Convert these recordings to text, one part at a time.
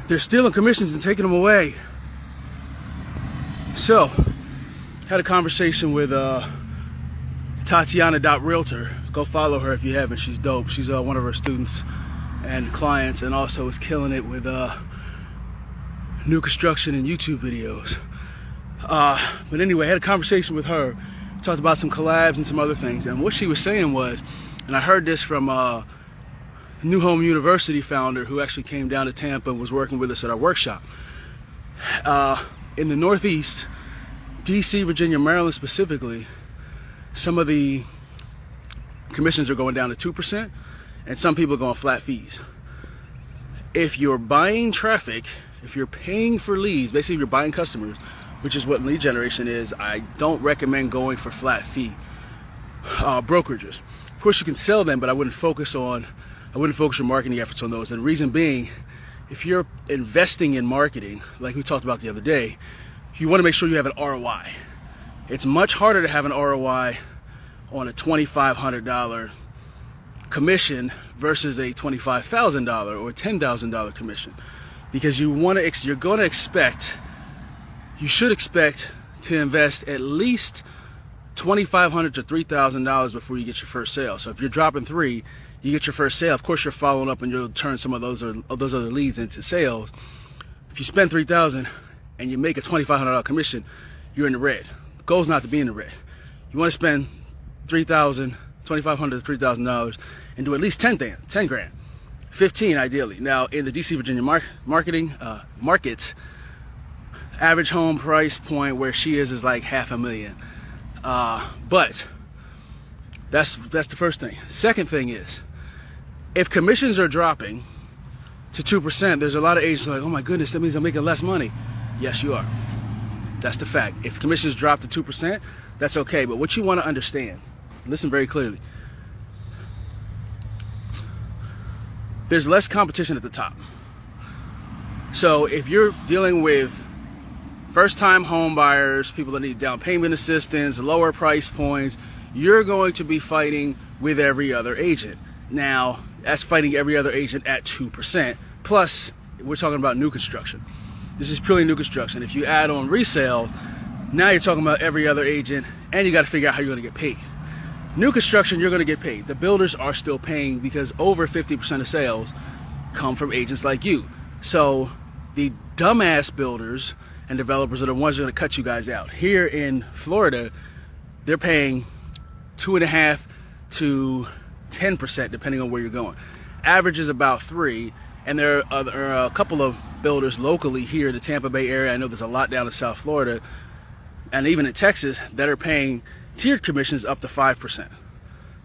they're stealing commissions and taking them away. So, had a conversation with Tatiana.realtor. Go follow her if you haven't. She's dope. She's one of our students and clients, and also is killing it with new construction and YouTube videos. But anyway, I had a conversation with her. Talked about some collabs and some other things. And what she was saying was, and I heard this from New Home University founder who actually came down to Tampa and was working with us at our workshop. In the Northeast, DC, Virginia, Maryland specifically, some of the commissions are going down to 2%, and some people are going flat fees. If you're buying traffic, if you're paying for leads, basically if you're buying customers, which is what lead generation is, I don't recommend going for flat fee brokerages. Of course, you can sell them, but I wouldn't focus your marketing efforts on those. And the reason being, if you're investing in marketing, like we talked about the other day, you want to make sure you have an ROI. It's much harder to have an ROI on a $2,500 commission versus a $25,000 or $10,000 commission, because you should expect to invest at least $2,500 to $3,000 before you get your first sale. So if you're dropping $3,000, you get your first sale. Of course, you're following up and you'll turn some of those other leads into sales. If you spend $3,000 and you make a $2,500 commission, you're in the red. The goal is not to be in the red. You want to spend $2,500 to $3,000 and do at least 10 grand, 15 ideally. Now in the DC, Virginia market, average home price point where she is like $500,000. But that's the first thing. Second thing is, if commissions are dropping to 2%, there's a lot of agents like, oh my goodness, that means I'm making less money. Yes, you are. That's the fact. If commissions drop to 2%, that's okay. But what you want to understand, listen very clearly, there's less competition at the top. So if you're dealing with first-time home buyers, people that need down payment assistance, lower price points, you're going to be fighting with every other agent. Now, that's fighting every other agent at 2%. Plus, we're talking about new construction. This is purely new construction. If you add on resale, now you're talking about every other agent, and you got to figure out how you're going to get paid. New construction, you're going to get paid. The builders are still paying because over 50% of sales come from agents like you. So the dumbass builders and developers are the ones that are going to cut you guys out. Here in Florida, they're paying 2.5% to 10% depending on where you're going. Average is about 3%, and there are a couple of builders locally here in the Tampa Bay area. I know there's a lot down in South Florida and even in Texas that are paying tiered commissions up to 5%,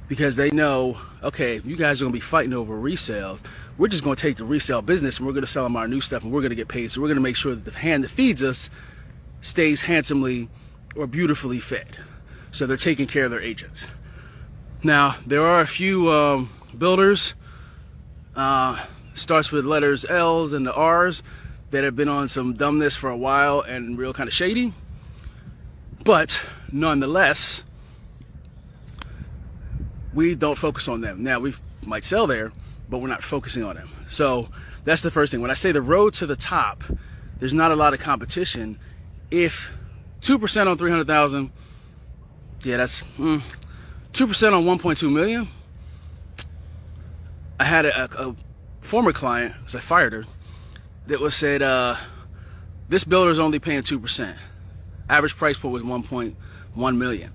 because they know, okay, if you guys are going to be fighting over resales, we're just going to take the resale business and we're going to sell them our new stuff and we're going to get paid. So we're going to make sure that the hand that feeds us stays handsomely or beautifully fed. So they're taking care of their agents. Now, there are a few builders, starts with letters L's and the R's, that have been on some dumbness for a while and real kind of shady. But nonetheless, we don't focus on them. Now, we might sell there, but we're not focusing on them. So that's the first thing. When I say the road to the top, there's not a lot of competition. If 2% on 300,000, yeah, that's 2% on 1.2 million. I had a former client, because I fired her, that was said, this builder's only paying 2%. Average price point was 1.1 million.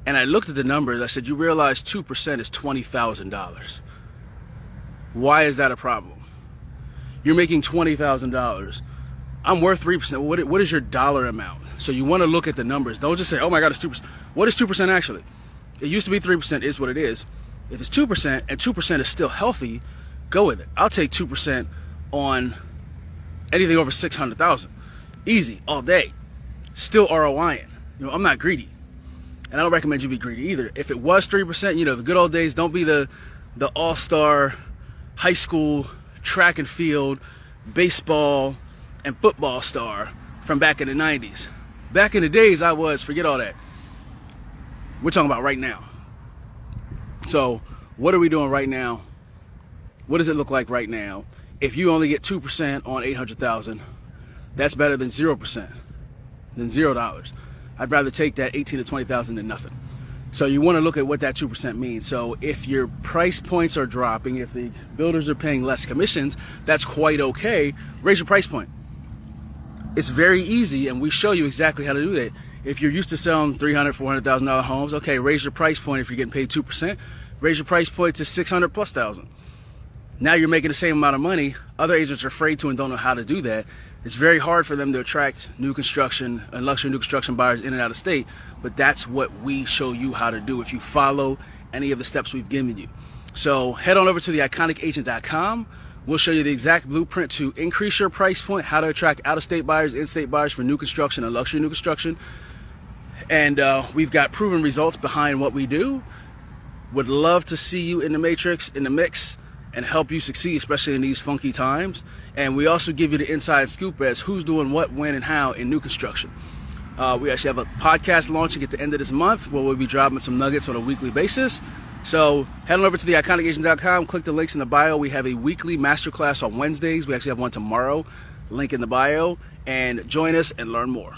And I looked at the numbers. I said, you realize 2% is $20,000. Why is that a problem? You're making $20,000. I'm worth 3%. What is your dollar amount? So you want to look at the numbers. Don't just say, oh my God, it's 2%. What is 2% actually? It used to be 3%, is what it is. If it's 2% and 2% is still healthy, go with it. I'll take 2% on anything over 600,000. Easy, all day. Still ROIing. I'm not greedy. And I don't recommend you be greedy either. If it was 3%, the good old days, don't be the all-star high school track and field, baseball, and football star from back in the 90s. Back in the days I was, forget all that. We're talking about right now. So what are we doing right now? What does it look like right now? if you only get 2% on 800,000, that's better than 0%, than $0. I'd rather take that 18 to 20,000 than nothing. So you want to look at what that 2% means. So if your price points are dropping, if the builders are paying less commissions, that's quite okay. Raise your price point. It's very easy, and we show you exactly how to do that. If you're used to selling $300,000, $400,000 homes, okay, raise your price point. If you're getting paid 2%, raise your price point to 600,000+. Now you're making the same amount of money. Other agents are afraid to and don't know how to do that. It's very hard for them to attract new construction and luxury new construction buyers in and out of state, but that's what we show you how to do if you follow any of the steps we've given you. So head on over to theIconicAgent.com. We'll show you the exact blueprint to increase your price point, how to attract out-of-state buyers, in-state buyers for new construction and luxury new construction. And we've got proven results behind what we do. Would love to see you in the matrix, in the mix, and help you succeed, especially in these funky times. And we also give you the inside scoop as who's doing what, when, and how in new construction. We actually have a podcast launching at the end of this month where we'll be dropping some nuggets on a weekly basis. So head on over to theIconicAgent.com, click the links in the bio. We have a weekly masterclass on Wednesdays. We actually have one tomorrow, link in the bio. And join us and learn more.